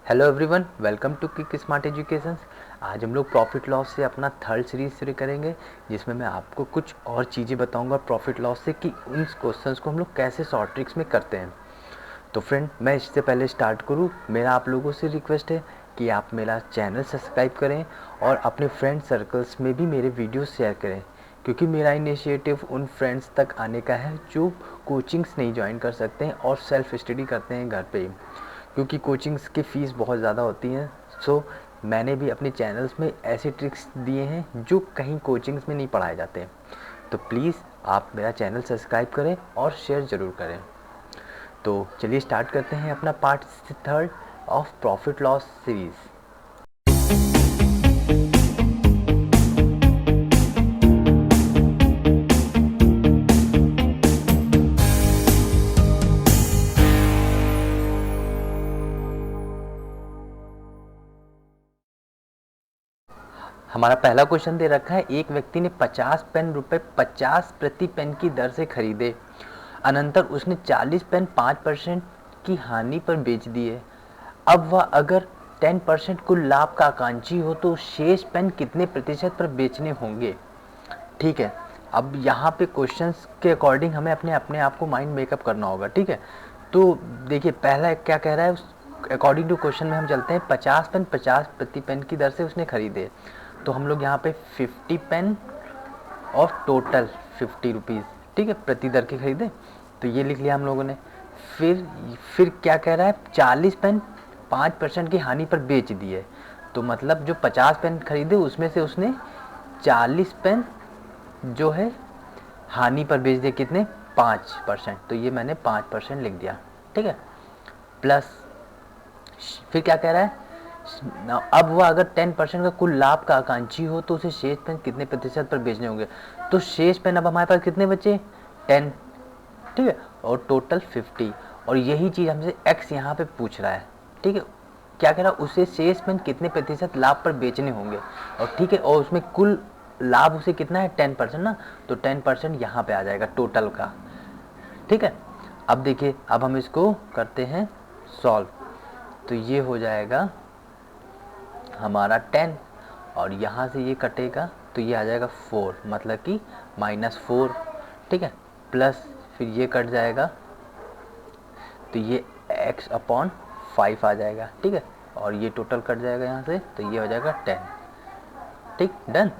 Hello everyone, welcome to quick smart educations. आज हम लोग प्रॉफिट लॉस से अपना थर्ड सीरीज शुरू करेंगे, जिसमें मैं आपको कुछ और चीज़ें बताऊंगा प्रॉफिट लॉस से कि उन क्वेश्चंस को हम लोग कैसे शॉर्ट ट्रिक्स में करते हैं। तो फ्रेंड, मैं इससे पहले स्टार्ट करूं, मेरा आप लोगों से रिक्वेस्ट है कि आप मेरा चैनल सब्सक्राइब करें और अपने फ्रेंड सर्कल्स में भी मेरे वीडियो शेयर करें, क्योंकि मेरा इनिशिएटिव उन फ्रेंड्स तक आने का है जो कोचिंग्स नहीं ज्वाइन कर सकते हैं और सेल्फ स्टडी करते हैं घर पे ही, क्योंकि कोचिंग्स की फ़ीस बहुत ज़्यादा होती हैं। सो मैंने भी अपने चैनल्स में ऐसे ट्रिक्स दिए हैं जो कहीं कोचिंग्स में नहीं पढ़ाए जाते हैं। तो प्लीज़ आप मेरा चैनल सब्सक्राइब करें और शेयर ज़रूर करें। तो चलिए स्टार्ट करते हैं अपना part third of profit loss series. हमारा पहला क्वेश्चन दे रखा है, एक व्यक्ति ने 50 पेन रुपए 50 प्रति पेन की दर से खरीदे, अनंतर उसने 40 पेन 5% की हानि पर बेच दिए। अब वह अगर 10% कुल लाभ का आकांक्षी हो तो शेष पेन कितने प्रतिशत पर बेचने होंगे। ठीक है, अब यहाँ पे क्वेश्चंस के अकॉर्डिंग हमें अपने अपने आप को माइंड मेकअप करना होगा। ठीक है, तो देखिए पहला क्या कह रहा है, उस अकॉर्डिंग टू क्वेश्चन में हम चलते हैं। 50 पेन 50 प्रति पेन की दर से उसने खरीदे, तो हम लोग यहाँ पे 50 पेन और टोटल 50 रुपीज़, ठीक है, प्रति दर के खरीदे, तो ये लिख लिया हम लोगों ने। फिर क्या कह रहा है, 40 पेन 5% की हानि पर बेच दिए, तो मतलब जो 50 पेन खरीदे उसमें से उसने 40 पेन जो है हानि पर बेच दिए, कितने, 5%, तो ये मैंने 5% लिख दिया। ठीक है, प्लस फिर क्या कह रहा है, अब वह अगर 10% का कुल लाभ का आकांक्षी हो तो उसे शेष पेन कितने प्रतिशत पर बेचने होंगे। तो शेष पेन अब हमारे पास कितने बचे, 10, ठीक है, और टोटल 50, और यही चीज़ हमसे x यहाँ पे पूछ रहा है। ठीक है, क्या कह रहा है, उसे शेष पेन कितने प्रतिशत लाभ पर बेचने होंगे, और ठीक है, और उसमें कुल लाभ उसे कितना है, 10% ना, तो 10% यहाँ पे आ जाएगा टोटल का। ठीक है, अब देखिए, अब हम इसको करते हैं सॉल्व, तो ये हो जाएगा हमारा 10, और यहाँ से ये कटेगा तो ये आ जाएगा 4, मतलब कि -4। ठीक है, प्लस फिर ये कट जाएगा तो ये x/5 आ जाएगा। ठीक है, और ये टोटल कट जाएगा यहाँ से, तो ये हो जाएगा 10। ठीक, डन।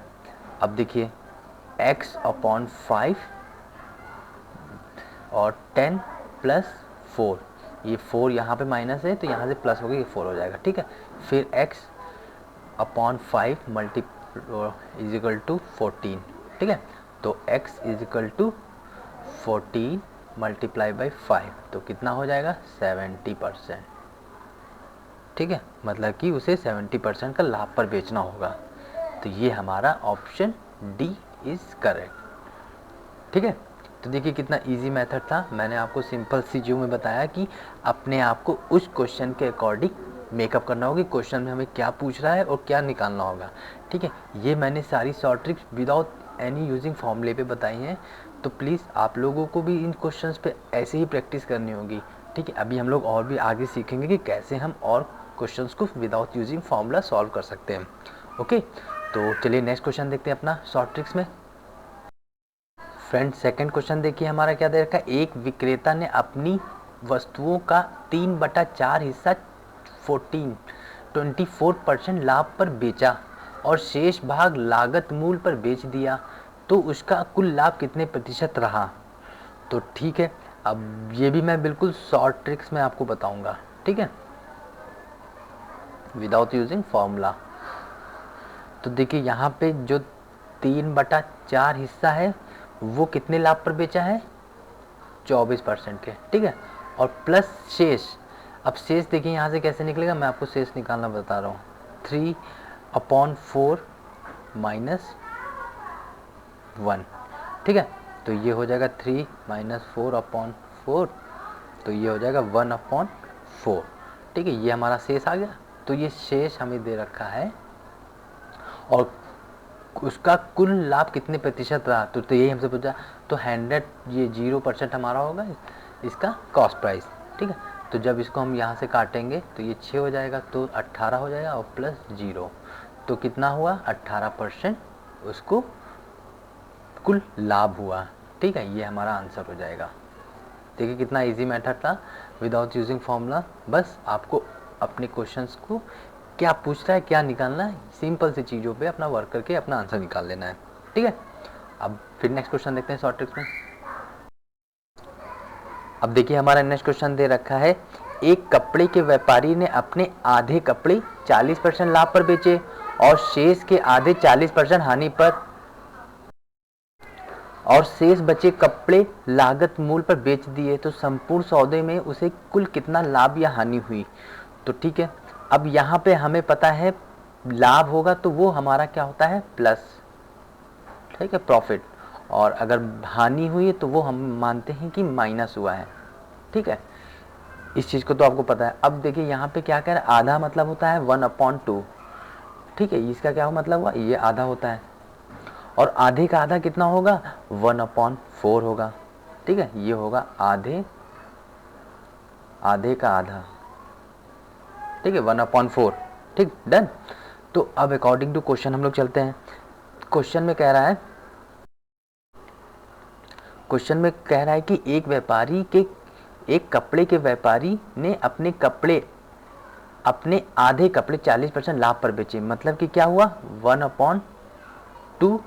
अब देखिए x/5 और 10 + 4, ये 4 यहाँ पे माइनस है तो यहाँ से प्लस हो गया, ये 4 हो जाएगा। ठीक है, फिर x/5 = 14। ठीक है, तो x = 14 × 5, तो कितना हो जाएगा, 70%। ठीक है, मतलब कि उसे 70% का लाभ पर बेचना होगा, तो ये हमारा ऑप्शन डी इज़ करेक्ट। ठीक है, तो देखिए कितना इजी मेथड था, मैंने आपको सिंपल सी जो में बताया कि अपने आप को उस क्वेश्चन के अकॉर्डिंग मेकअप करना होगा, क्वेश्चन में हमें क्या पूछ रहा है और क्या निकालना होगा। ठीक है, ये मैंने सारी short tricks without any using फॉर्मूले पे बताई हैं, तो प्लीज़ आप लोगों को भी इन क्वेश्चंस पे ऐसे ही प्रैक्टिस करनी होगी। ठीक है, अभी हम लोग और भी आगे सीखेंगे कि कैसे हम और क्वेश्चंस को विदाउट यूजिंग फॉर्मूला सॉल्व कर सकते हैं। ओके, तो चलिए नेक्स्ट क्वेश्चन देखते हैं अपना शॉर्ट ट्रिक्स में। फ्रेंड, सेकंड क्वेश्चन देखिए हमारा क्या दे रखा है, एक विक्रेता ने अपनी वस्तुओं का 3/4 हिस्सा 24% लाभ पर बेचा और शेष भाग लागत मूल्य पर बेच दिया, तो उसका कुल लाभ कितने प्रतिशत रहा। तो ठीक है, अब ये भी मैं बिल्कुल शॉर्ट ट्रिक्स में आपको बताऊंगा। ठीक है, विदाउट यूजिंग फॉर्मूला। तो देखिए यहाँ पे जो 3/4 हिस्सा है वो कितने लाभ पर बेचा है, 24% के। ठीक है, और प्लस शेष, अब शेष देखिए यहाँ से कैसे निकलेगा, मैं आपको शेष निकालना बता रहा हूँ। 3/4 - 1। ठीक है, तो ये हो जाएगा 3 - 4/4, तो ये हो जाएगा 1/4। ठीक है, ये हमारा शेष आ गया, तो ये शेष हमें दे रखा है, और उसका कुल लाभ कितने प्रतिशत रहा, तो यही हमसे पूछा, तो 100, ये 0% हमारा होगा इसका कॉस्ट प्राइस। ठीक है, तो जब इसको हम यहाँ से काटेंगे तो ये 6 हो जाएगा, तो 18 हो जाएगा और प्लस 0, तो कितना हुआ 18% उसको कुल लाभ हुआ। ठीक है, ये हमारा आंसर हो जाएगा। देखिए कितना इजी मेथड था विदाउट यूजिंग फॉर्मूला। बस आपको अपने क्वेश्चंस को क्या पूछ रहा है क्या निकालना है, सिंपल सी चीज़ों पे अपना वर्क करके अपना आंसर निकाल लेना है। ठीक है, अब फिर नेक्स्ट क्वेश्चन देखते हैं शॉर्ट ट्रिक्स में। अब देखिए हमारा नेक्स्ट क्वेश्चन दे रखा है, एक कपड़े के व्यापारी ने अपने आधे कपड़े 40% लाभ पर बेचे और शेष के आधे 40% हानि पर, और शेष बचे कपड़े लागत मूल्य पर बेच दिए, तो संपूर्ण सौदे में उसे कुल कितना लाभ या हानि हुई। तो ठीक है, अब यहाँ पे हमें पता है लाभ होगा तो वो हमारा क्या होता है प्लस, ठीक है, प्रॉफिट, और अगर हानि हुई है तो वो हम मानते हैं कि माइनस हुआ है। ठीक है, इस चीज़ को तो आपको पता है। अब देखिए यहाँ पे क्या कह रहा है, आधा मतलब होता है 1/2। ठीक है, इसका क्या मतलब हुआ, ये आधा होता है, और आधे का आधा कितना होगा 1/4 होगा। ठीक है, ये होगा आधे का आधा। ठीक है, 1/4। ठीक, डन। तो अब अकॉर्डिंग टू क्वेश्चन हम लोग चलते हैं। क्वेश्चन में कह रहा है कि एक कपड़े के व्यापारी ने अपने आधे कपड़े 40% लाभ पर बेचे। मतलब कि क्या हुआ 1/2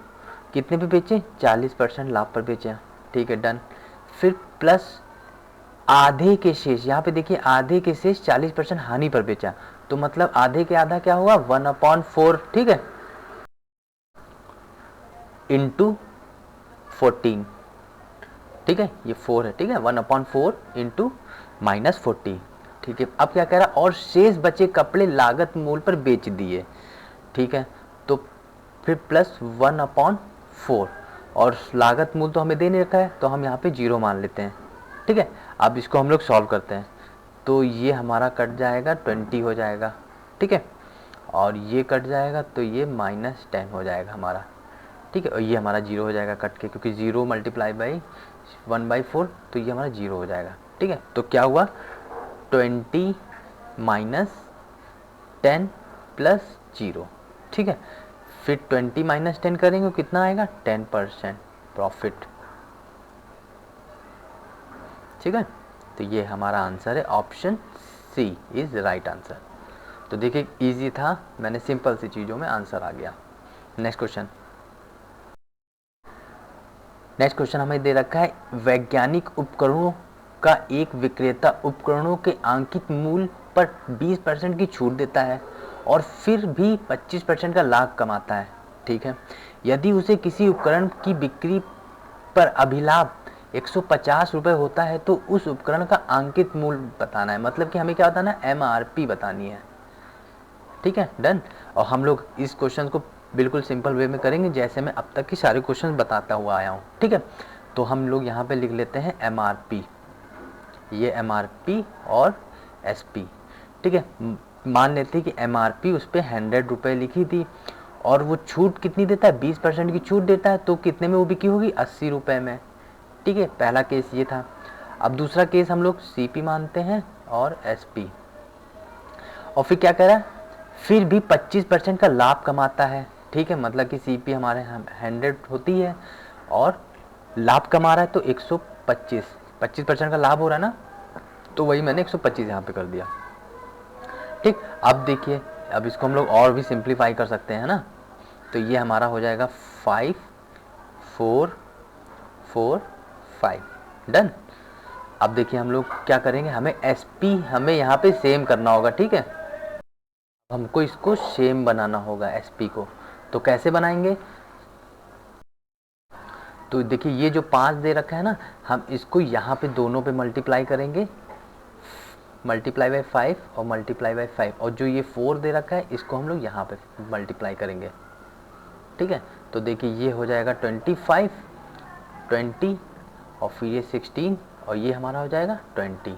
कितने पे बेचे 40% लाभ पर बेचे। ठीक है, डन। फिर प्लस आधे के शेष, यहाँ पे देखिए आधे के शेष 40% हानि पर बेचा, तो मतलब आधे के आधा क्या हुआ 1/4। ठीक है, इंटू 14। ठीक है, ये 4 है। ठीक है, 1/4 इंटू -40। ठीक है, अब क्या कह रहा है, और शेष बचे कपड़े लागत मूल्य पर बेच दिए। ठीक है, तो फिर प्लस 1/4, और लागत मूल्य तो हमें दे नहीं रखा है तो हम यहाँ पे 0 मान लेते हैं। ठीक है, अब इसको हम लोग सॉल्व करते हैं, तो ये हमारा कट जाएगा 20 हो जाएगा। ठीक है, और ये कट जाएगा तो ये -10 हो जाएगा हमारा। ठीक है, और ये हमारा 0 हो जाएगा कट के, क्योंकि 0 मल्टीप्लाई बाई 1/4, तो ये हमारा 0 हो जाएगा। ठीक है, तो क्या हुआ 20 - 10 प्लस 0। ठीक है, फिर 20 - 10 करेंगे तो कितना आएगा 10% प्रॉफिट। ठीक है, तो ये हमारा आंसर है, option c is right answer. तो देखिए इजी था, मैंने सिंपल सी चीज़ों में आंसर आ गया। नेक्स्ट क्वेश्चन हमें दे रखा है, वैज्ञानिक उपकरणों का एक विक्रेता उपकरणों के अंकित मूल्य पर 20% की छूट देता है और फिर भी 25% का लाभ कमाता है। ठीक है, यदि उसे किसी उपकरण की बिक्री पर अभिलाभ 150 रुपये होता है तो उस उपकरण का अंकित मूल्य बताना है। मतलब कि हमें क्या बताना है, MRP बतानी है। ठीक है, डन। और हम लोग इस क्वेश्चन को बिल्कुल सिंपल वे में करेंगे जैसे मैं अब तक की सारे क्वेश्चन बताता हुआ आया हूँ। ठीक है, तो हम लोग यहाँ पे लिख लेते हैं MRP, ये MRP और SP। ठीक है, मान लेते हैं कि MRP उस पर 100 रुपये लिखी थी और वो छूट कितनी देता है 20% की छूट देता है, तो कितने में वो बिकी होगी 80 रुपये में। ठीक है, पहला केस ये था। अब दूसरा केस हम लोग CP मानते हैं और SP, और फिर क्या कह रहा है, फिर भी 25% का लाभ कमाता है। ठीक है, मतलब कि CP हमारे 100 होती है और लाभ कमा रहा है तो 125% का लाभ हो रहा है ना, तो वही मैंने 125 यहाँ पे कर दिया। ठीक, अब देखिए, अब इसको हम लोग और भी सिंप्लीफाई कर सकते हैं ना, तो ये हमारा हो जाएगा 5 4 4 5। डन। अब देखिए हम लोग क्या करेंगे, हमें SP हमें यहाँ पे सेम करना होगा। ठीक है, हमको इसको सेम बनाना होगा SP को, तो कैसे बनाएंगे, तो देखिए ये जो 5 दे रखा है ना, हम इसको यहाँ पे दोनों पे मल्टीप्लाई करेंगे, मल्टीप्लाई बाई 5 और मल्टीप्लाई बाई 5, और जो ये 4 दे रखा है इसको हम लोग यहाँ पे मल्टीप्लाई करेंगे। ठीक है, तो देखिए ये हो जाएगा 25 20 और फिर ये 16 और ये हमारा हो जाएगा 20।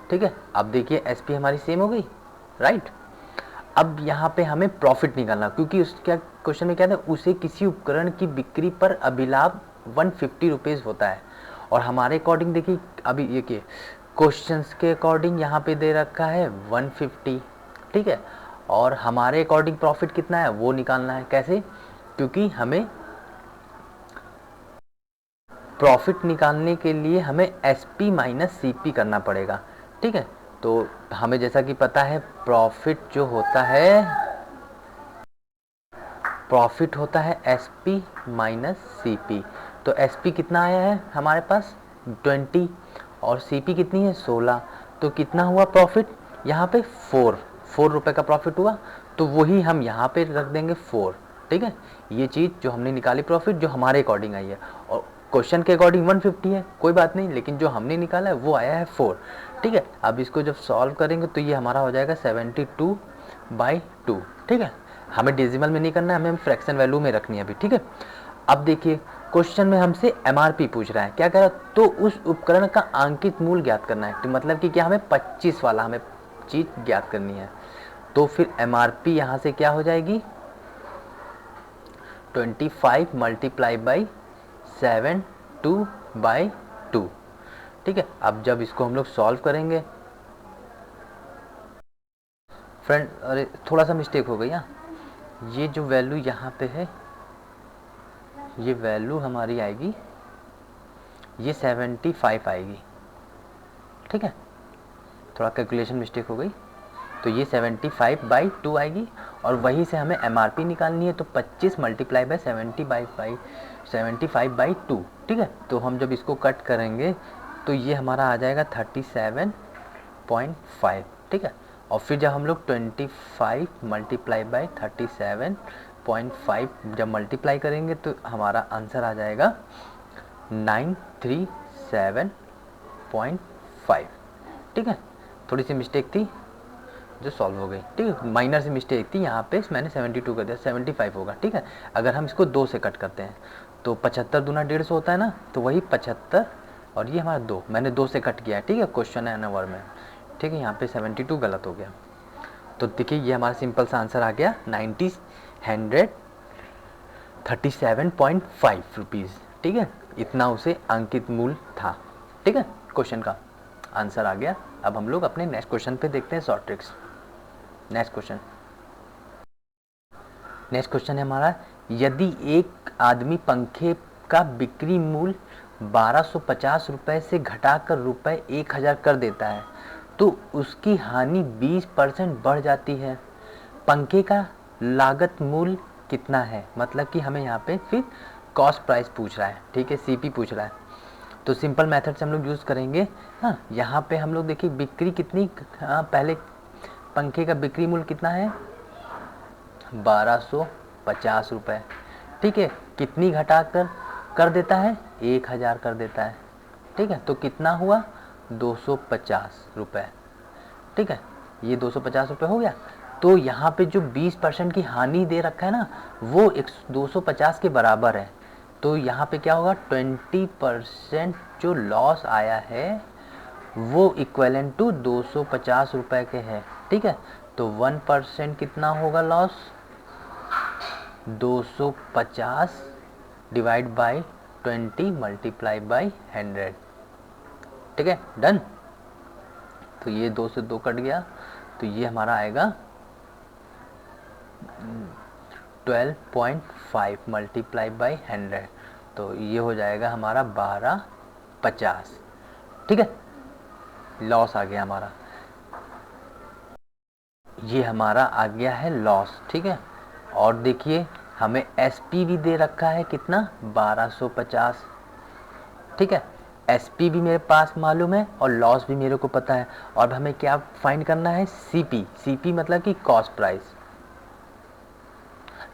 ठीक है, अब देखिए SP हमारी सेम हो गई, राइट। अब यहाँ पे हमें प्रॉफिट निकालना, क्योंकि उसका क्वेश्चन में क्या था, उसे किसी उपकरण की बिक्री पर अभिलाभ 150 रुपीज़ होता है, और हमारे अकॉर्डिंग देखिए अभी ये क्वेश्चंस के अकॉर्डिंग यहाँ पे दे रखा है 150, ठीक है, और हमारे अकॉर्डिंग प्रॉफिट कितना है वो निकालना है। कैसे? क्योंकि हमें प्रॉफिट निकालने के लिए हमें SP माइनस CP करना पड़ेगा, ठीक है। तो हमें जैसा कि पता है प्रॉफिट जो होता है, प्रॉफिट होता है SP माइनस CP। तो SP कितना आया है हमारे पास 20 और CP कितनी है 16। तो कितना हुआ प्रॉफिट यहाँ पे 4 रुपए का प्रॉफिट हुआ। तो वही हम यहाँ पे रख देंगे 4, ठीक है। ये चीज़ जो हमने निकाली प्रॉफिट जो हमारे अकॉर्डिंग आई है, और क्वेश्चन के अकॉर्डिंग 150 है, कोई बात नहीं, लेकिन जो हमने निकाला है वो आया है 4, ठीक है। अब इसको जब सॉल्व करेंगे तो ये हमारा हो जाएगा 72/2, ठीक है। हमें डेसिमल में नहीं करना है, हमें फ्रैक्शन वैल्यू में रखनी है अभी, ठीक है। अब देखिए क्वेश्चन में हमसे MRP पूछ रहा है, क्या कह रहा है, तो उस उपकरण का अंकित मूल्य ज्ञात करना है, तो मतलब कि क्या हमें 25 वाला हमें चीज ज्ञात करनी है। तो फिर MRP यहाँ से क्या हो जाएगी 25 मल्टीप्लाई बाई 72/2, ठीक है। अब जब इसको हम लोग सॉल्व करेंगे, फ्रेंड अरे थोड़ा सा मिस्टेक हो गई यहाँ, ये जो वैल्यू यहाँ पे है ये वैल्यू हमारी आएगी, ये 75 आएगी, ठीक है। थोड़ा कैलकुलेशन मिस्टेक हो गई, तो ये 75/2 आएगी, और वहीं से हमें MRP निकालनी है। तो 25 मल्टीप्लाई बाई 75/2, ठीक है। तो हम जब इसको कट करेंगे तो ये हमारा आ जाएगा 37.5, ठीक है। और फिर जब हम लोग 25 मल्टीप्लाई बाई 37.5 जब मल्टीप्लाई करेंगे तो हमारा आंसर आ जाएगा 937.5, ठीक है। थोड़ी सी मिस्टेक थी जो सॉल्व हो गई, ठीक है, माइनर सी मिस्टेक थी, यहाँ पे मैंने 72 कर दिया, 75 होगा, ठीक है। अगर हम इसको 2 से कट करते हैं तो 75 दूना 150 होता है ना, तो वही 75 और ये हमारा 2, मैंने 2 से कट किया है, ठीक है, क्वेश्चन है नंबर में, ठीक है। यहाँ पे 72 गलत हो गया। तो देखिए ये हमारा सिंपल सा आंसर आ गया 137.5 रुपीज़, ठीक है। इतना उसे अंकित मूल्य था, ठीक है। क्वेश्चन का आंसर आ गया। अब हम लोग अपने नेक्स्ट क्वेश्चन पे देखते हैं शॉर्ट ट्रिक्स। नेक्स्ट क्वेश्चन है हमारा, यदि एक आदमी पंखे का बिक्री मूल्य 1250 रुपए से घटाकर रुपए 1000 कर देता है तो उसकी हानि 20% बढ़ जाती है। पंखे का लागत मूल्य कितना है? मतलब कि हमें यहाँ पे फिर कॉस्ट प्राइस पूछ रहा है, ठीक है, CP पूछ रहा है। तो सिंपल मेथड से हम लोग यूज़ करेंगे। हाँ, यहाँ पे हम लोग देखिए बिक्री कितनी, पहले पंखे का बिक्री मूल्य कितना है 1250 रुपये, ठीक है। कितनी घटा कर देता है 1000 कर देता है, ठीक है। तो कितना हुआ 250 रुपये, ठीक है। ये 250 रुपये हो गया। तो यहाँ पे जो 20% की हानि दे रखा है ना वो 250 के बराबर है। तो यहाँ पे क्या होगा 20% जो लॉस आया है वो इक्वलेंट टू 250 रुपये के है, ठीक है। तो 1% कितना होगा loss 250 divide by 20 multiply by 100, ठीक है, डन। तो ये 2 से 2 कट गया, तो ये हमारा आएगा 12.5 मल्टीप्लाई बाई 100, तो ये हो जाएगा हमारा 1250, ठीक है। लॉस आ गया हमारा, ये हमारा आ गया है लॉस, ठीक है। और देखिए हमें SP भी दे रखा है कितना 1250, ठीक है। SP भी मेरे पास मालूम है और लॉस भी मेरे को पता है। और हमें क्या फाइंड करना है CP मतलब कि कॉस्ट प्राइस,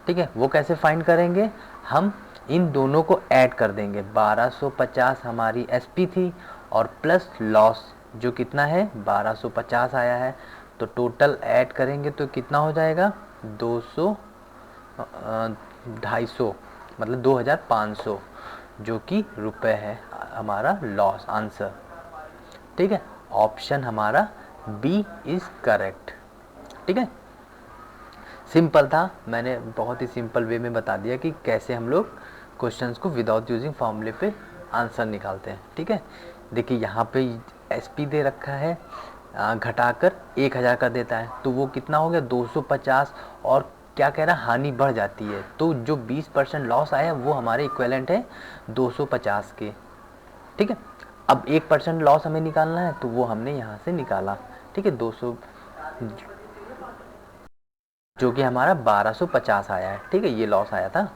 ठीक है। वो कैसे फाइंड करेंगे, हम इन दोनों को ऐड कर देंगे। 1250 हमारी SP थी और प्लस लॉस जो कितना है 1250 आया है, तो टोटल ऐड करेंगे तो कितना हो जाएगा 250 मतलब 2500 जो कि रुपए है हमारा लॉस आंसर, ठीक है। ऑप्शन हमारा B इज करेक्ट, ठीक है। सिंपल था, मैंने बहुत ही सिंपल वे में बता दिया कि कैसे हम लोग क्वेश्चंस को विदाउट यूजिंग फॉर्मूले पे आंसर निकालते हैं, ठीक है। देखिए यहाँ पे SP दे रखा है घटाकर 1000 कर देता है, तो वो कितना हो गया 250, और क्या कह रहा है हानि बढ़ जाती है, तो जो 20% लॉस आया वो हमारे इक्विवेलेंट है 250 के। ठीक है, अब 1% लॉस हमें निकालना है, तो वो हमने यहाँ से निकाला। ठीक है, 200 जो कि हमारा 1250 आया है। ठीक है, ये लॉस आया था।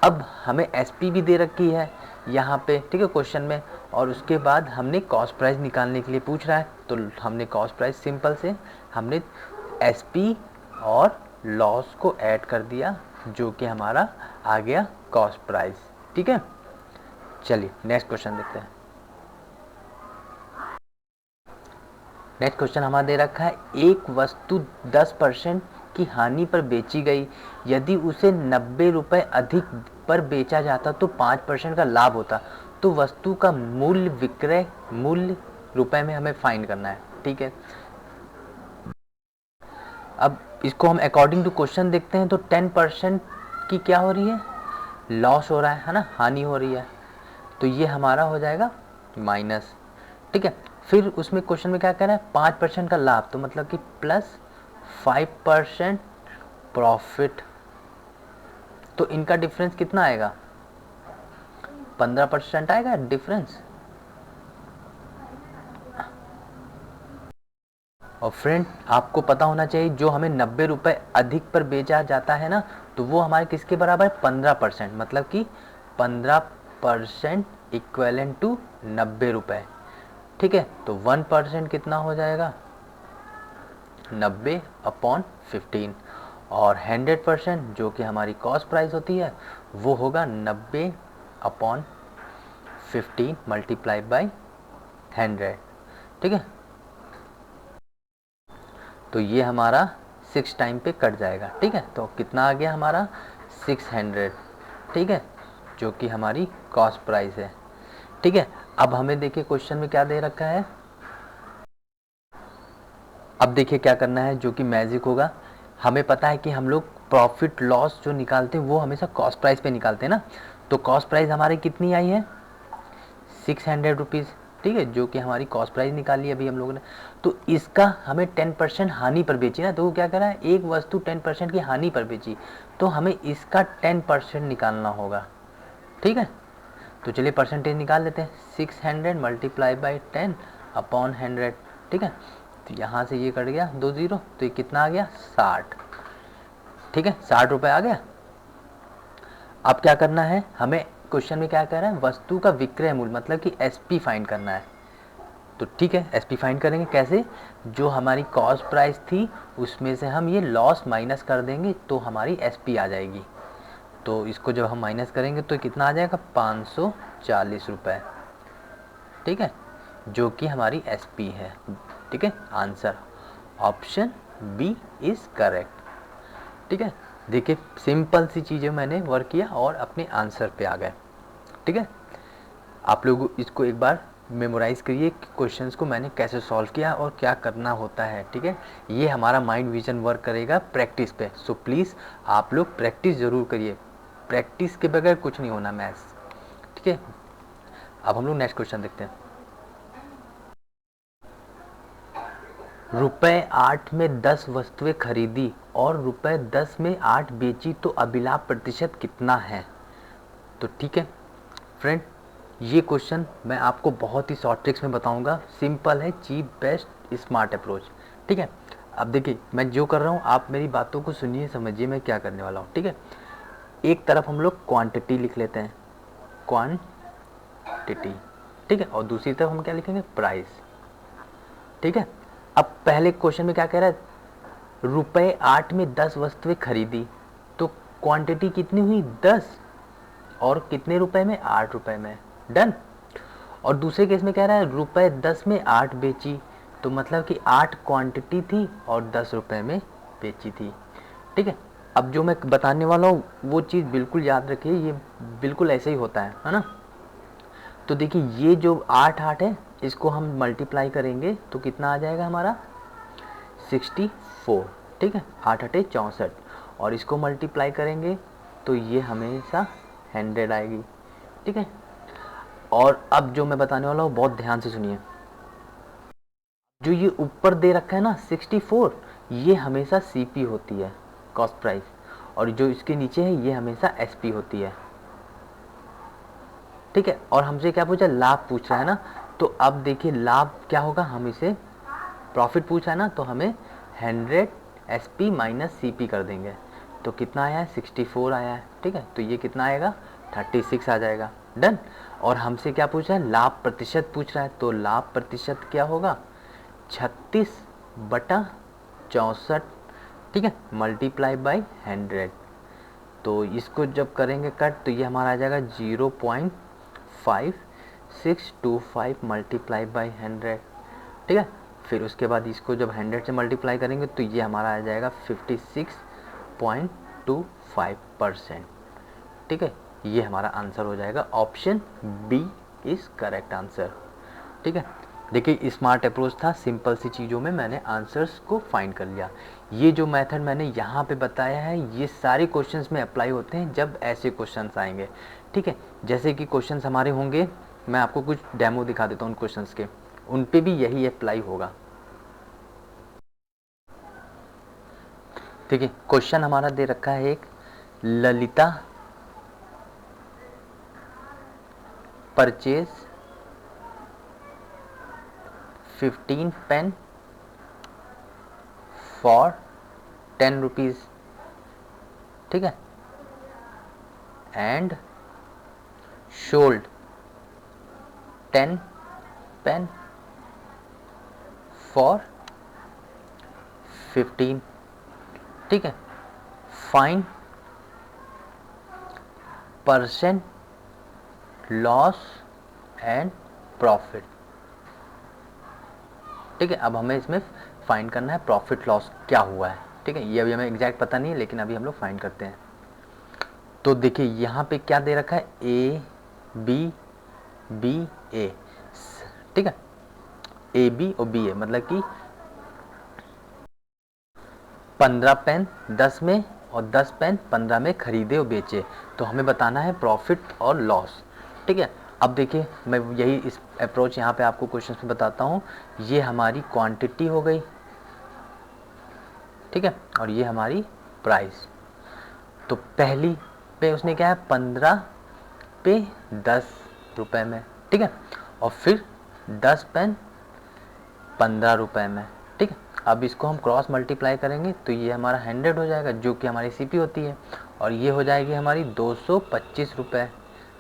अब हमें SP भी दे रखी है यहाँ पे, ठीक है, क्वेश्चन में, और उसके बाद हमने कॉस्ट प्राइस निकालने के लिए पूछ रहा है, तो हमने कॉस्ट प्राइस सिंपल से हमने SP और लॉस को ऐड कर दिया, जो कि हमारा आ गया कॉस्ट प्राइस। ठीक है, चलिए नेक्स्ट क्वेश्चन देखते हैं। नेक्स्ट क्वेश्चन हमारा दे रखा है, एक वस्तु 10% की हानि पर बेची गई, यदि उसे 90 रुपये अधिक पर बेचा जाता तो 5% का लाभ होता, तो वस्तु का मूल्य विक्रय मूल्य रुपए में हमें फाइंड करना है। ठीक है, अब इसको हम अकॉर्डिंग टू क्वेश्चन देखते हैं, तो 10% की क्या हो रही है, लॉस हो रहा है ना, हानि हो रही है, तो ये हमारा हो जाएगा माइनस। ठीक है, फिर उसमें क्वेश्चन में क्या कह रहा है 5% का लाभ, तो मतलब कि प्लस 5% प्रॉफिट, तो इनका डिफरेंस कितना आएगा 15% आएगा डिफरेंस। और फ्रेंड आपको पता होना चाहिए, जो हमें 90 रुपये अधिक पर बेचा जाता है ना, तो वो हमारे किसके बराबर है 15%, मतलब कि 15% इक्वेलेंट टू 90 रुपये। ठीक है, तो 1% कितना हो जाएगा 90/15, और 100% जो कि हमारी कॉस्ट प्राइस होती है वो होगा 90/15 मल्टीप्लाई बाई 100। ठीक है, तो ये हमारा 6 टाइम पे कट जाएगा। ठीक है, तो कितना आ गया हमारा 600। ठीक है, जो कि हमारी कॉस्ट प्राइस है। ठीक है, अब हमें देखिए क्वेश्चन में क्या दे रखा है, अब देखिए क्या करना है, जो कि मैजिक होगा। हमें पता है कि हम लोग प्रॉफिट लॉस जो निकालते हैं वो हमेशा कॉस्ट प्राइस पे निकालते हैं ना, तो कॉस्ट प्राइस हमारी कितनी आई है 600 रुपीज़। ठीक है, जो कि हमारी कॉस्ट प्राइस निकाली अभी हम लोगों ने, तो इसका हमें 10% हानि पर बेची ना, तो वो क्या कर रहा है एक वस्तु 10% की हानि पर बेची, तो हमें इसका 10% निकालना होगा। ठीक है, तो चलिए परसेंटेज निकाल लेते हैं, 600 मल्टीप्लाई बाई 10/100। ठीक है, तो यहाँ से ये कट गया 2 0, तो ये कितना आ गया 60। ठीक है, 60 रुपये आ गया। अब क्या करना है, हमें क्वेश्चन में क्या कह रहा है वस्तु का विक्रय मूल्य, मतलब कि SP फाइंड करना है। तो ठीक है, SP फाइंड करेंगे कैसे, जो हमारी कॉस्ट प्राइस थी उसमें से हम ये लॉस माइनस कर देंगे, तो हमारी SP आ जाएगी। तो इसको जब हम माइनस करेंगे तो कितना आ जाएगा 540 रुपये। ठीक है, जो कि हमारी SP है। ठीक है, answer option B is correct. ठीक है, देखिए सिंपल सी चीज़ें मैंने वर्क किया और अपने आंसर पे आ गए। ठीक है, आप लोग इसको एक बार मेमोराइज करिए कि क्वेश्चंस को मैंने कैसे सॉल्व किया और क्या करना होता है। ठीक है, ये हमारा माइंड विजन वर्क करेगा प्रैक्टिस पे, सो प्लीज़ आप लोग प्रैक्टिस ज़रूर करिए, प्रैक्टिस के बगैर कुछ नहीं होना मैथ्स। ठीक है, अब हम लोग नेक्स्ट क्वेश्चन देखते हैं। ₹8 में 10 वस्तुएं खरीदी और ₹10 में 8 बेची, तो अभिलाभ प्रतिशत कितना है। तो ठीक है फ्रेंड, ये क्वेश्चन मैं आपको बहुत ही शॉर्ट ट्रिक्स में बताऊंगा, सिंपल है, चीप बेस्ट स्मार्ट अप्रोच। ठीक है, अब देखिए मैं जो कर रहा हूँ आप मेरी बातों को सुनिए, समझिए मैं क्या करने वाला हूँ। ठीक है, एक तरफ हम लोग क्वांटिटी लिख लेते हैं, क्वांटिटी। ठीक है, और दूसरी तरफ हम क्या लिखेंगे प्राइस। ठीक है, अब पहले क्वेश्चन में क्या कह रहा है ₹8 में 10 वस्तुएं खरीदी, तो क्वांटिटी कितनी हुई 10, और कितने रुपए में 8 रुपए में, डन। और दूसरे केस में कह रहा है ₹10 में 8 बेची, तो मतलब कि 8 क्वांटिटी थी और 10 रुपए में बेची थी। ठीक है, अब जो मैं बताने वाला हूँ वो चीज़ बिल्कुल याद रखिए, ये बिल्कुल ऐसे ही होता है ना। तो देखिए ये जो 8 है इसको हम मल्टीप्लाई करेंगे तो कितना आ जाएगा हमारा 64। ठीक है, 8 8 64, और इसको मल्टीप्लाई करेंगे तो ये हमेशा 100 आएगी। ठीक है, और अब जो मैं बताने वाला हूँ बहुत ध्यान से सुनिए, जो ये ऊपर दे रखा है ना 64, ये हमेशा सीपी होती है, कॉस्ट प्राइस, और जो इसके नीचे है ये हमेशा एसपी होती है। ठीक है, और हमसे क्या पूछा, लाभ पूछ रहा है ना, तो अब देखिए लाभ क्या होगा, हम इसे प्रॉफिट पूछा है ना, तो हमें 100 एसपी माइनस सीपी कर देंगे, तो कितना आया है 64 आया है। ठीक है, तो ये कितना आएगा 36 आ जाएगा। डन। और हमसे क्या पूछा है, लाभ प्रतिशत पूछ रहा है, तो लाभ प्रतिशत क्या होगा 36/64। ठीक है, मल्टीप्लाई बाई 100, तो इसको जब करेंगे कट तो ये हमारा आ जाएगा 0.5625 मल्टीप्लाई बाई 100। ठीक है, फिर उसके बाद इसको जब 100 से मल्टीप्लाई करेंगे तो ये हमारा आ जाएगा 56.25%। ठीक है, ये हमारा आंसर हो जाएगा, option b is correct answer. ठीक है, देखिए स्मार्ट अप्रोच था, सिंपल सी चीज़ों में मैंने आंसर्स को फाइंड कर लिया। ये जो मेथड मैंने यहाँ पे बताया है ये सारे क्वेश्चंस में अप्लाई होते हैं जब ऐसे क्वेश्चंस आएंगे। ठीक है, जैसे कि क्वेश्चंस हमारे होंगे, मैं आपको कुछ डेमो दिखा देता हूँ उन क्वेश्चंस के, उन पे भी यही अप्लाई होगा। ठीक है, क्वेश्चन हमारा दे रखा है एक, Lalita purchase 15 pen for 10 rupees. ठीक है, एंड सोल्ड 10 पेन फॉर 15। ठीक है, fine percent loss and profit. ठीक है, अब हमें इसमें फाइंड करना है प्रॉफिट लॉस क्या हुआ है। ठीक है, ये अभी हमें एग्जैक्ट पता नहीं है, लेकिन अभी हम लोग फाइंड करते हैं। तो देखिए यहाँ पे क्या दे रखा है, ए बी बी ए। ठीक है, ए बी और बी ए, मतलब कि 15 पेन 10 में और 10 पेन 15 में खरीदे और बेचे, तो हमें बताना है प्रॉफिट और लॉस। ठीक है, अब देखिए मैं यही इस अप्रोच यहाँ पे आपको क्वेश्चन में बताता हूँ। ये हमारी क्वांटिटी हो गई, ठीक है, और ये हमारी प्राइस। तो पहली पे उसने क्या है 15 पे 10 रुपए में। ठीक है, और फिर 10 पेन 15 रुपए में। ठीक है, अब इसको हम क्रॉस मल्टीप्लाई करेंगे तो ये हमारा 100 हो जाएगा, जो कि हमारी सीपी होती है, और ये हो जाएगी हमारी 225 रुपये,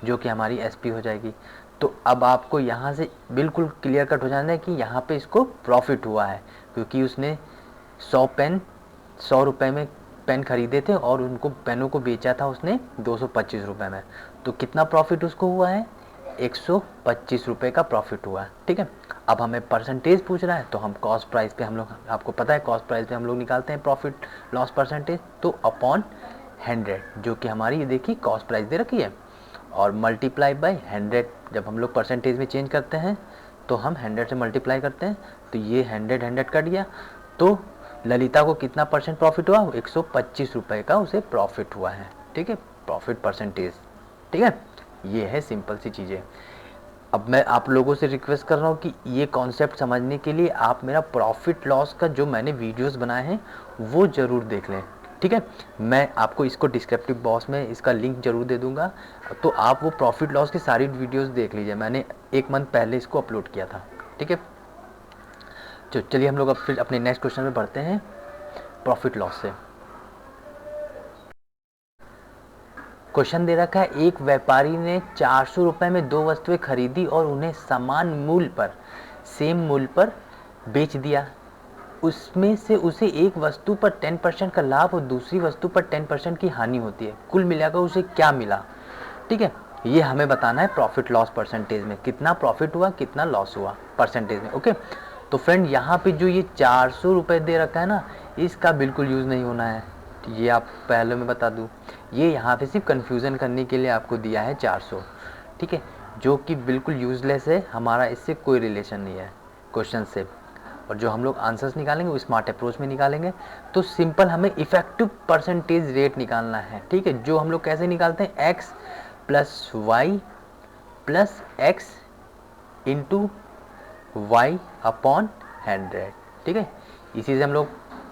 जो कि हमारी एसपी हो जाएगी। तो अब आपको यहाँ से बिल्कुल क्लियर कट हो जाना है कि यहाँ पे इसको प्रॉफिट हुआ है, क्योंकि उसने 100 पेन 100 रुपये में पेन खरीदे थे और उनको पेनों को बेचा था उसने 225 रुपये में। तो कितना प्रॉफिट उसको हुआ है, 125 रुपये का प्रॉफिट हुआ है। ठीक है, अब हमें परसेंटेज पूछ रहा है, तो हम कॉस्ट प्राइस पे हम लोग, आपको पता है कॉस्ट प्राइस पे हम लोग निकालते हैं प्रॉफिट लॉस परसेंटेज, तो अपॉन 100, जो कि हमारी ये देखिए कॉस्ट प्राइस दे रखी है, और मल्टीप्लाई बाय 100। जब हम लोग परसेंटेज में चेंज करते हैं तो हम 100 से मल्टीप्लाई करते हैं, तो ये 100 कट गया, तो ललिता को कितना परसेंट प्रॉफिट हुआ, 125 रुपये का उसे प्रॉफिट हुआ है। ठीक है, प्रॉफिट परसेंटेज। ठीक है, ये है सिंपल सी चीज़ें। अब मैं आप लोगों से रिक्वेस्ट कर रहा हूँ कि ये कॉन्सेप्ट समझने के लिए आप मेरा प्रॉफिट लॉस का जो मैंने वीडियोस बनाए हैं वो ज़रूर देख लें। ठीक है, मैं आपको इसको डिस्क्रिप्टिव बॉक्स में इसका लिंक जरूर दे दूंगा, तो आप वो प्रॉफिट लॉस की सारी वीडियोस देख लीजिए, मैंने 1 मंथ पहले इसको अपलोड किया था। ठीक है, तो चलिए हम लोग अब फिर अपने नेक्स्ट क्वेश्चन में बढ़ते हैं प्रॉफिट लॉस से। क्वेश्चन दे रखा है, एक व्यापारी ने 400 रुपये में 2 वस्तुएं खरीदी और उन्हें समान मूल्य पर, सेम मूल्य पर बेच दिया। उसमें से उसे एक वस्तु पर 10% का लाभ और दूसरी वस्तु पर 10% की हानि होती है, कुल मिलाकर उसे क्या मिला। ठीक है, ये हमें बताना है प्रॉफिट लॉस परसेंटेज में, कितना प्रॉफिट हुआ कितना लॉस हुआ परसेंटेज में। ओके, तो फ्रेंड यहाँ पे जो ये 400 रुपये दे रखा है ना, इसका बिल्कुल यूज़ नहीं होना है, ये आप पहले मैं बता दूँ, ये यहाँ पे सिर्फ कन्फ्यूज़न करने के लिए आपको दिया है 400। ठीक है, जो कि बिल्कुल यूज़लेस है, हमारा इससे कोई रिलेशन नहीं है क्वेश्चन से। और जो हम लोग आंसर्स निकालेंगे वो स्मार्ट अप्रोच में निकालेंगे। तो सिंपल हमें इफेक्टिव परसेंटेज रेट निकालना है। ठीक है, जो हम लोग कैसे निकालते हैं, x plus y plus x into y upon 100। ठीक है, इसी से हम लोग,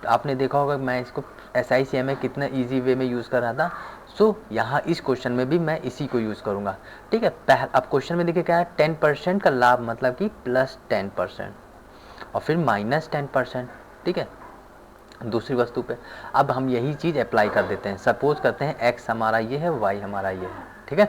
आपने देखा होगा मैं इसको SICM में कितना इजी वे में यूज़ कर रहा था। सो यहाँ इस क्वेश्चन में भी मैं इसी को यूज़ करूँगा। ठीक है, अब क्वेश्चन में देखिए क्या है, 10% का लाभ मतलब कि +10% और फिर -10%। ठीक है, दूसरी वस्तु पे। अब हम यही चीज़ अप्लाई कर देते हैं। सपोज करते हैं x हमारा ये है, y हमारा ये है। ठीक है,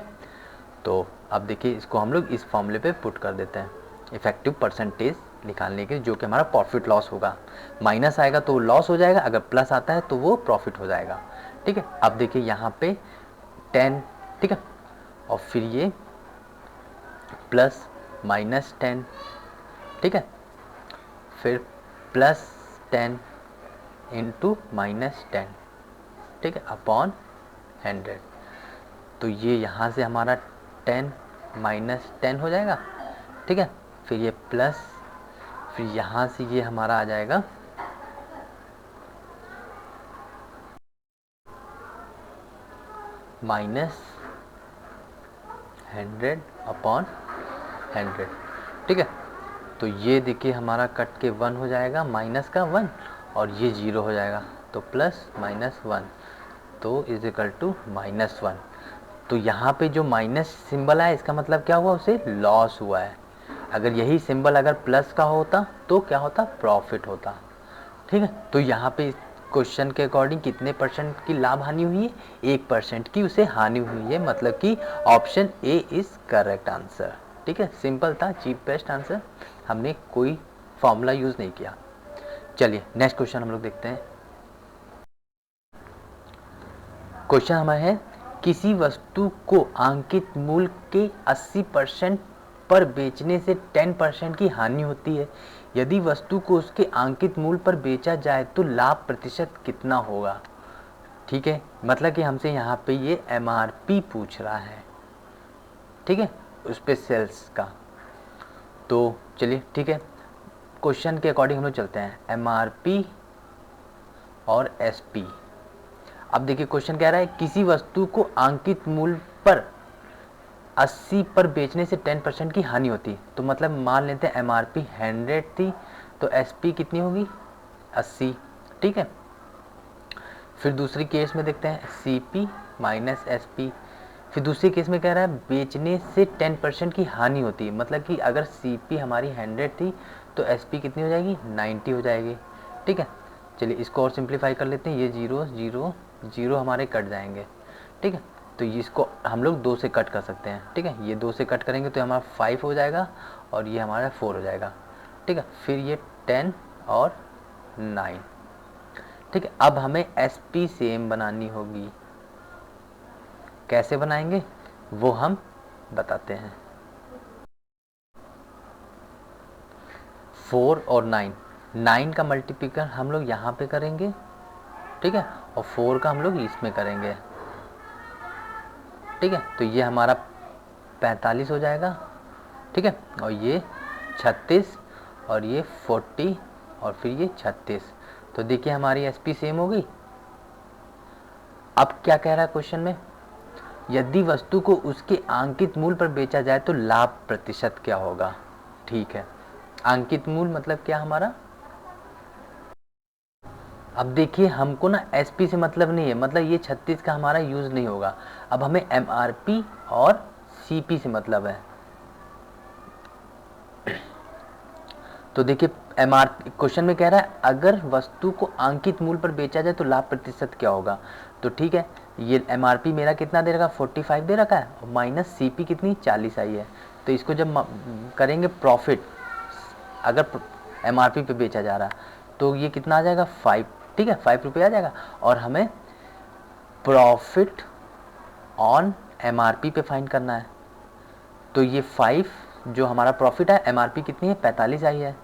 तो अब देखिए इसको हम लोग इस फॉर्मूले पे पुट कर देते हैं इफेक्टिव परसेंटेज निकालने के, जो कि हमारा प्रॉफिट लॉस होगा। माइनस आएगा तो लॉस हो जाएगा, अगर प्लस आता है तो वो प्रॉफिट हो जाएगा। ठीक है, अब देखिए यहाँ पे 10, ठीक है, और फिर ये प्लस -10, ठीक है, फिर +10 इंटू -10, ठीक है, अपॉन 100। तो ये यहाँ से हमारा 10 -10 हो जाएगा। ठीक है, फिर ये प्लस, फिर यहाँ से ये हमारा आ जाएगा -100 अपॉन 100। ठीक है, तो ये देखिए हमारा कट के 1 हो जाएगा, माइनस का 1, और ये 0 हो जाएगा, तो प्लस -1, तो इज इक्वल टू -1। तो यहाँ पे जो माइनस सिंबल है इसका मतलब क्या हुआ, उसे लॉस हुआ है। अगर यही सिंबल अगर प्लस का होता तो क्या होता, प्रॉफिट होता। ठीक है, तो यहाँ पे क्वेश्चन के अकॉर्डिंग कितने परसेंट की लाभ हानि हुई है, 1% की उसे हानि हुई है, मतलब कि option A is correct answer. ठीक है, सिंपल था, चीपेस्ट आंसर, हमने कोई फॉर्मूला यूज नहीं किया। चलिए नेक्स्ट क्वेश्चन हम लोग देखते हैं। क्वेश्चन हमारा है, किसी वस्तु को अंकित मूल्य के 80% पर बेचने से 10% की हानि होती है। यदि वस्तु को उसके अंकित मूल्य पर बेचा जाए तो लाभ प्रतिशत कितना होगा। ठीक है, मतलब कि हमसे यहाँ पे ये MRP पूछ रहा है। ठीक है, उस पे सेल्स का। तो चलिए ठीक है, क्वेश्चन के अकॉर्डिंग हम लोग चलते हैं, MRP और SP। अब देखिए क्वेश्चन कह रहा है, किसी वस्तु को अंकित मूल्य पर 80 पर बेचने से 10% की हानि होती। तो मतलब मान लेते हैं MRP 100 थी, तो SP कितनी होगी, 80। ठीक है, फिर दूसरी केस में देखते हैं CP माइनस SP। फिर दूसरी केस में कह रहा है बेचने से 10% की हानि होती है, मतलब कि अगर CP हमारी 100 थी तो SP कितनी हो जाएगी, 90 हो जाएगी। ठीक है, चलिए इसको और सिंप्लीफाई कर लेते हैं, ये 0 0 0 हमारे कट जाएंगे। ठीक है, तो इसको हम लोग 2 से कट कर सकते हैं। ठीक है, ये 2 से कट करेंगे तो हमारा 5 हो जाएगा और ये हमारा 4 हो जाएगा। ठीक है, फिर ये 10 और 9। ठीक है, अब हमें SP सेम बनानी होगी। कैसे बनाएंगे वो हम बताते हैं। 4 और 9 का मल्टीप्लिकेशन हम लोग यहाँ पे करेंगे। ठीक है, और 4 का हम लोग इसमें करेंगे। ठीक है, तो ये हमारा 45 हो जाएगा। ठीक है, और ये 36 और ये 40 और फिर ये 36। तो देखिए हमारी SP सेम हो गई। अब क्या कह रहा है क्वेश्चन में, यदि वस्तु को उसके अंकित मूल्य पर बेचा जाए तो लाभ प्रतिशत क्या होगा। ठीक है, अंकित मूल्य मतलब क्या हमारा, अब देखिए हमको ना SP से मतलब नहीं है, मतलब ये 36 का हमारा यूज नहीं होगा। अब हमें MRP और CP से मतलब है। तो देखिए क्वेश्चन में कह रहा है अगर वस्तु को अंकित मूल्य पर बेचा जाए तो लाभ प्रतिशत क्या होगा। तो ठीक है, ये MRP मेरा कितना दे रखा, 45 दे रखा है, और माइनस CP कितनी, 40 आई है। तो इसको जब करेंगे प्रॉफिट, अगर MRP पे बेचा जा रहा है तो ये कितना आ जाएगा, 5। ठीक है, 5 रुपये आ जाएगा। और हमें प्रॉफिट ऑन MRP पे फाइंड करना है। तो ये 5 जो हमारा प्रॉफिट है, MRP कितनी है, 45 आई है,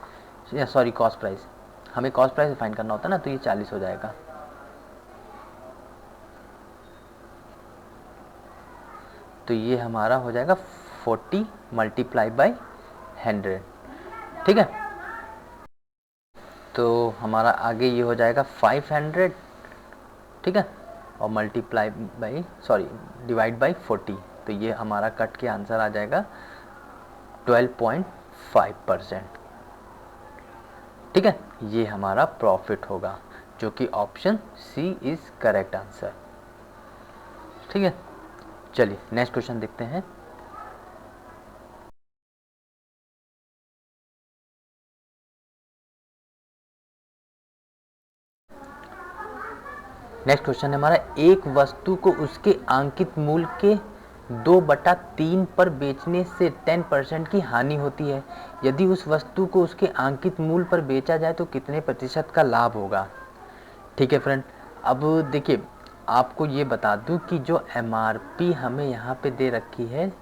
सॉरी कॉस्ट प्राइस, हमें कॉस्ट प्राइस फाइंड करना होता है ना, तो ये 40 हो जाएगा। तो ये हमारा हो जाएगा 40 मल्टीप्लाई बाई 100। ठीक है, तो हमारा आगे ये हो जाएगा 500। ठीक है, और multiply by, sorry divide by 40। तो ये हमारा कट के आंसर आ जाएगा 12.5%। ठीक है, ये हमारा प्रॉफिट होगा, जो कि option c is correct answer. ठीक है, चलिए नेक्स्ट क्वेश्चन देखते हैं। नेक्स्ट क्वेश्चन है हमारा, एक वस्तु को उसके अंकित मूल्य के 2/3 पर बेचने से 10% की हानि होती है। यदि उस वस्तु को उसके अंकित मूल्य पर बेचा जाए तो कितने प्रतिशत का लाभ होगा। ठीक है फ्रेंड, अब देखिए आपको ये बता दूं कि जो MRP हमें यहाँ पे दे रखी है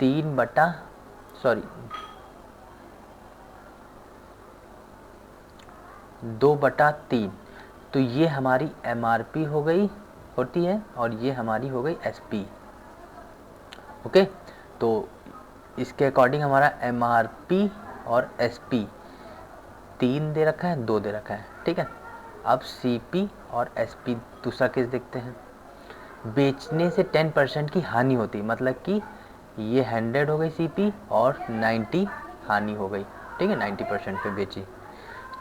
2/3, तो ये हमारी MRP हो गई होती है और ये हमारी हो गई SP। ओके, तो इसके अकॉर्डिंग हमारा MRP और SP 3 दे रखा है, 2 दे रखा है। ठीक है, अब CP और SP दूसरा केस देखते हैं। बेचने से 10% की हानि होती, मतलब कि ये 100 हो गई CP और 90 हानि हो गई। ठीक है, 90% पे बेची,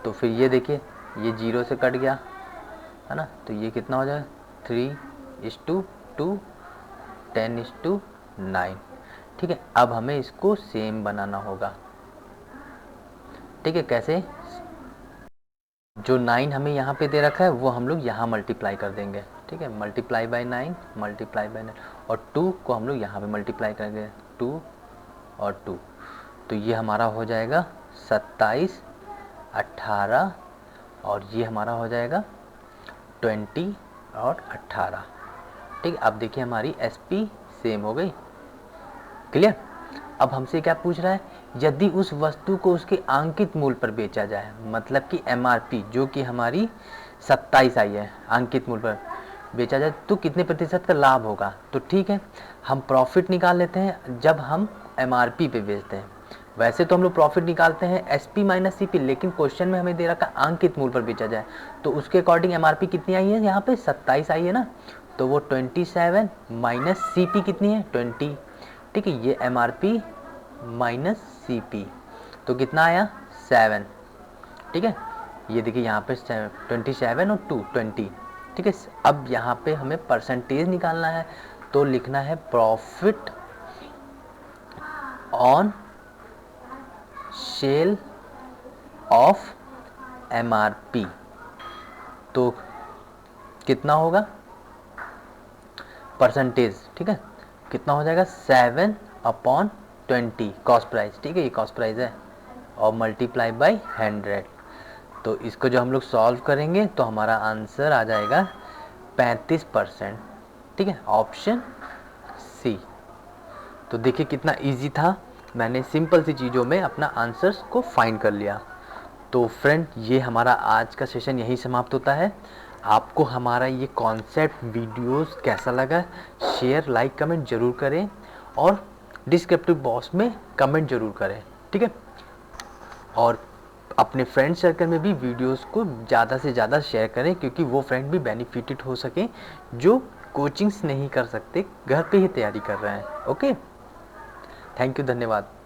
तो फिर ये देखिए ये 0 से कट गया है ना, तो ये कितना हो जाएगा 3:2, 10:9। ठीक है, अब हमें इसको सेम बनाना होगा। ठीक है, कैसे, जो 9 हमें यहाँ पे दे रखा है वो हम लोग यहाँ मल्टीप्लाई कर देंगे। ठीक है, मल्टीप्लाई बाय 9, और 2 को हम लोग यहाँ पे मल्टीप्लाई करेंगे, 2 और 2, तो ये हमारा हो जाएगा 27, 18 और ये हमारा हो जाएगा 20 और 18। ठीक है, अब देखिए हमारी SP सेम हो गई। क्लियर, अब हमसे क्या पूछ रहा है, यदि उस वस्तु को उसके अंकित मूल्य पर बेचा जाए, मतलब कि MRP जो कि हमारी 27 आई है, अंकित मूल्य पर बेचा जाए तो कितने प्रतिशत का लाभ होगा। तो ठीक है, हम प्रॉफिट निकाल लेते हैं जब हम MRP पे बेचते हैं। वैसे तो हम लोग प्रॉफिट निकालते हैं SP माइनस CP, लेकिन क्वेश्चन में हमें दे रखा अंकित मूल्य पर बेचा जाए, तो उसके अकॉर्डिंग MRP कितनी आई है, यहाँ पे 27 आई है ना, तो वो 27 माइनस CP कितनी है 20। ठीक है, ये MRP माइनस CP, तो कितना आया 7। ठीक है, ये देखिए यहाँ पे 27 और 2 20। ठीक है, अब यहाँ पे हमें परसेंटेज निकालना है, तो लिखना है profit on sale of MRP, तो कितना होगा परसेंटेज। ठीक है, कितना हो जाएगा 7/20 कॉस्ट प्राइस। ठीक है, ये कॉस्ट प्राइस है और मल्टीप्लाई बाय 100। तो इसको जो हम लोग सॉल्व करेंगे तो हमारा आंसर आ जाएगा 35%। ठीक है, ऑप्शन सी। तो देखिए कितना इजी था, मैंने सिंपल सी चीज़ों में अपना आंसर्स को फाइंड कर लिया। तो फ्रेंड, ये हमारा आज का सेशन यहीं समाप्त होता है। आपको हमारा ये कॉन्सेप्ट वीडियोस कैसा लगा, शेयर लाइक कमेंट ज़रूर करें और डिस्क्रिप्टिव बॉक्स में कमेंट ज़रूर करें। ठीक है, और अपने फ्रेंड सर्कल में भी वीडियोस को ज़्यादा से ज़्यादा शेयर करें, क्योंकि वो फ्रेंड भी बेनिफिटेड हो सके जो कोचिंग्स नहीं कर सकते, घर पे ही तैयारी कर रहे हैं। ओके, थैंक यू, धन्यवाद।